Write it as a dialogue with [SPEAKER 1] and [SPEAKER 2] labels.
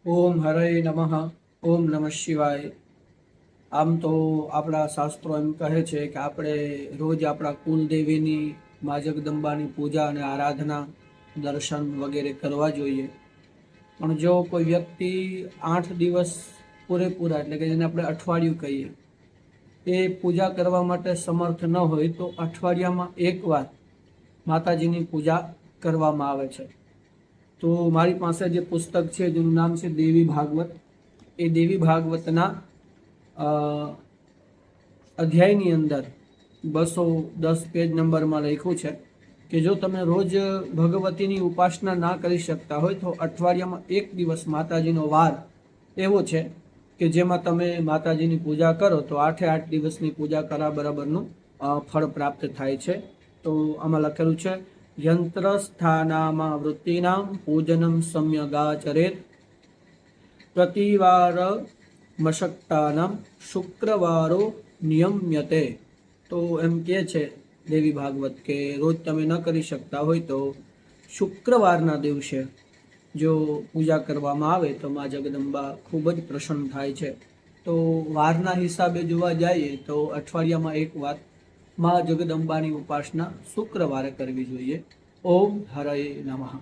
[SPEAKER 1] ઓમ હરય નમઃ. ઓમ નમઃ શિવાય. આમ તો આપણા શાસ્ત્રો એમ કહે છે કે આપણે રોજ આપણા કુલદેવીની મા જગદંબાની પૂજા અને આરાધના દર્શન વગેરે કરવા જોઈએ. પણ જો કોઈ વ્યક્તિ 8 દિવસ પૂરેપૂરા એટલે કે જેને આપણે અઠવાડિયું કહીએ એ પૂજા કરવા માટે સમર્થ ન હોય તો અઠવાડિયામાં એકવાર માતાજીની પૂજા કરવામાં આવે છે. તો મારી પાસે જે પુસ્તક છે જેનું નામ છે દેવી ભાગવત, એ દેવી ભાગવતના અધ્યાયની અંદર 210 પેજ નંબરમાં લખ્યું છે કે જો તમે રોજ ભગવતીની ઉપાસના ના કરી શકતા હોય તો અઠવાડિયામાં એક દિવસ માતાજીનો વાર એવો છે કે જેમાં તમે માતાજીની પૂજા કરો તો 8 દિવસની પૂજા કર્યા બરાબરનું ફળ પ્રાપ્ત થાય છે. તો આમાં લખેલું છે યંત્ર સ્થાનામાં વૃત્તિનામ પૂજનમ સમ્યગાચરેત પ્રતિવાર મશક્તાનામ શુક્રવારો નિયમ્યતે. તો એમ કહે છે દેવી ભાગવત કે રોજ તમે ન કરી શકતા હોય તો શુક્રવારના દિવસે જો પૂજા કરવામાં આવે તો મા જગદંબા ખૂબ જ પ્રસન્ન થાય છે. તો વારના હિસાબે જોવા જઈએ તો અઠવાડિયામાં એક વાર મા જગદંબાની ઉપાસના શુક્રવારે કરવી જોઈએ. ઓમ હરય નમઃ.